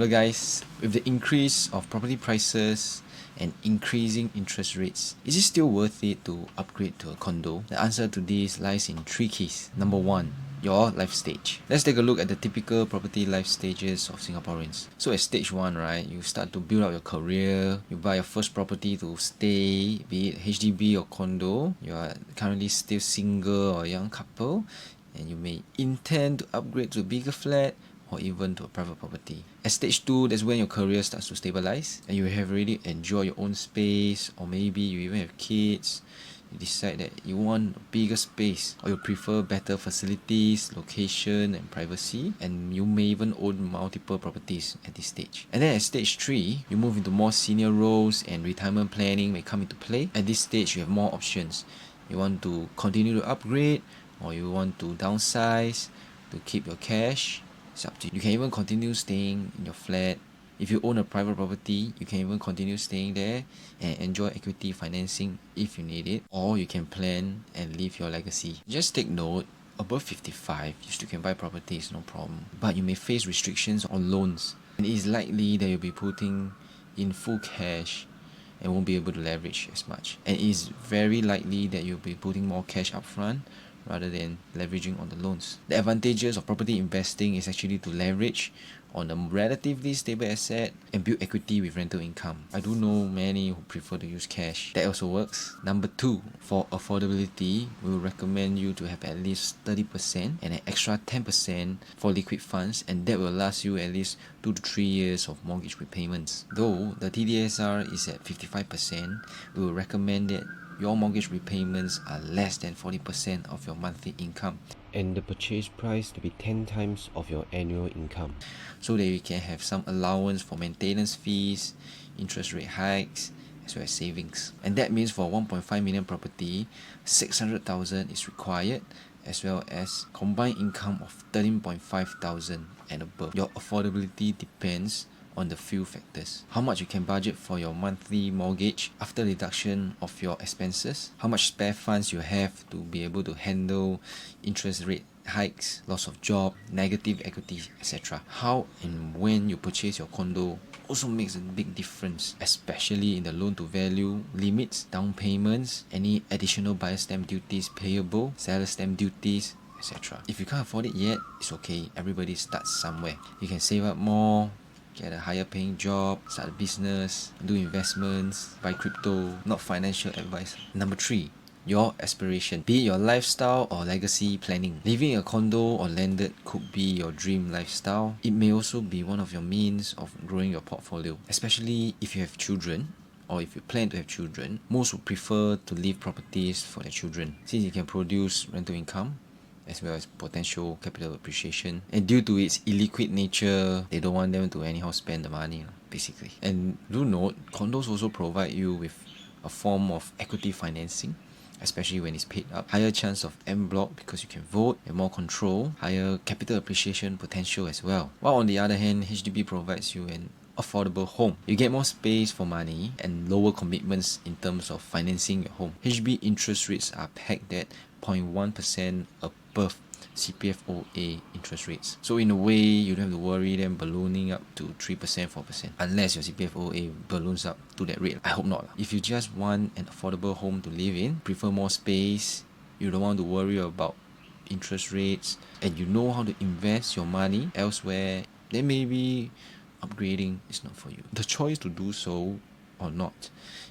Well guys, with the increase of property prices and increasing interest rates, is it still worth it to upgrade to a condo? The answer to this lies in 3 keys. Number 1, your life stage. Let's take a look at the typical property life stages of Singaporeans. So at stage 1, right, you start to build up your career, you buy your first property to stay, be it HDB or condo, you are currently still single or a young couple, and you may intend to upgrade to a bigger flat or even to a private property. At stage 2, that's when your career starts to stabilize and you have already enjoyed your own space, or maybe you even have kids. You decide that you want a bigger space, or you prefer better facilities, location and privacy, and you may even own multiple properties at this stage. And then at stage 3, you move into more senior roles and retirement planning may come into play. At this stage, you have more options. You want to continue to upgrade, or you want to downsize to keep your cash. It's up to you. You can even continue staying in your flat. If you own a private property, you can even continue staying there and enjoy equity financing if you need it, or you can plan and leave your legacy. Just take note, above 55, you still can buy properties, no problem. But you may face restrictions on loans, and it is likely that you'll be putting in full cash and won't be able to leverage as much. And it is very likely that you'll be putting more cash upfront rather than leveraging on the loans. The advantages of property investing is actually to leverage on a relatively stable asset and build equity with rental income. I do know many who prefer to use cash. That also works. Number 2, for affordability, we will recommend you to have at least 30% and an extra 10% for liquid funds, and that will last you at least 2 to 3 years of mortgage repayments. Though the TDSR is at 55%, we will recommend that your mortgage repayments are less than 40% of your monthly income, and the purchase price to be 10 times of your annual income, so that you can have some allowance for maintenance fees, interest rate hikes, as well as savings. And that means for 1.5 million property, 600,000 is required, as well as combined income of 13,500 and above. Your affordability depends on the few factors: how much you can budget for your monthly mortgage after deduction of your expenses, how much spare funds you have to be able to handle interest rate hikes, loss of job, negative equity, etc. How and when you purchase your condo also makes a big difference, especially in the loan to value limits, down payments, any additional buyer stamp duties payable, seller stamp duties, etc. If you can't afford it yet, it's okay. Everybody starts somewhere. You can save up more, get a higher paying job, start a business, do investments, buy crypto. Not financial advice. Number 3, your aspiration, be it your lifestyle or legacy planning. Living in a condo or landed could be your dream lifestyle. It may also be one of your means of growing your portfolio, especially if you have children, or if you plan to have children. Most would prefer to leave properties for their children, since it can produce rental income as well as potential capital appreciation. And due to its illiquid nature, they don't want them to anyhow spend the money, basically. And do note, condos also provide you with a form of equity financing, especially when it's paid up. Higher chance of en bloc because you can vote and more control, higher capital appreciation potential as well. While on the other hand, HDB provides you an affordable home. You get more space for money and lower commitments in terms of financing your home. HDB interest rates are pegged at 0.1% above CPF OA interest rates. So in a way, you don't have to worry them ballooning up to 3%, 4%, unless your CPF OA balloons up to that rate. I hope not. If you just want an affordable home to live in, prefer more space, you don't want to worry about interest rates, and you know how to invest your money elsewhere, then maybe upgrading is not for you. The choice to do so or not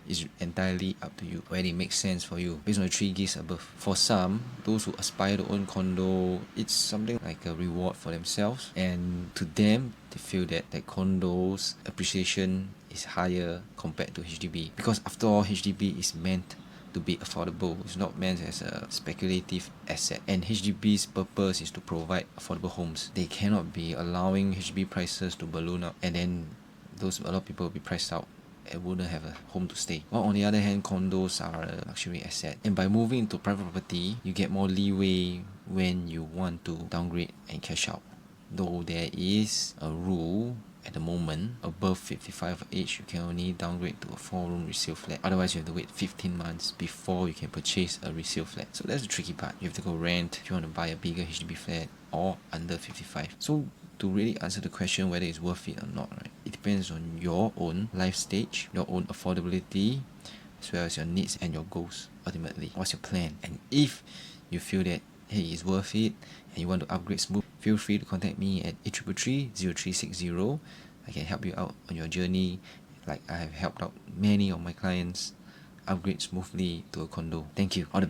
is entirely up to you, whether it makes sense for you based on the 3 keys above. For some, those who aspire to own condo, it's something like a reward for themselves, and to them, they feel that condos appreciation is higher compared to HDB, because after all, HDB is meant to be affordable. It's not meant as a speculative asset, and HDB's purpose is to provide affordable homes. They cannot be allowing HDB prices to balloon up, and then a lot of people will be priced out and wouldn't have a home to stay. While on the other hand, condos are a luxury asset, and by moving into private property, you get more leeway when you want to downgrade and cash out. Though there is a rule at the moment, above 55 age, you can only downgrade to a 4-room resale flat. Otherwise, you have to wait 15 months before you can purchase a resale flat. So that's the tricky part. You have to go rent if you want to buy a bigger HDB flat, or under 55. So to really answer the question whether it's worth it or not, right, it depends on your own life stage, your own affordability, as well as your needs and your goals. Ultimately, what's your plan? And if you feel that, hey, it's worth it and you want to upgrade smooth, feel free to contact me at 8333-0360. I can help you out on your journey, like I have helped out many of my clients upgrade smoothly to a condo. Thank you. All the best.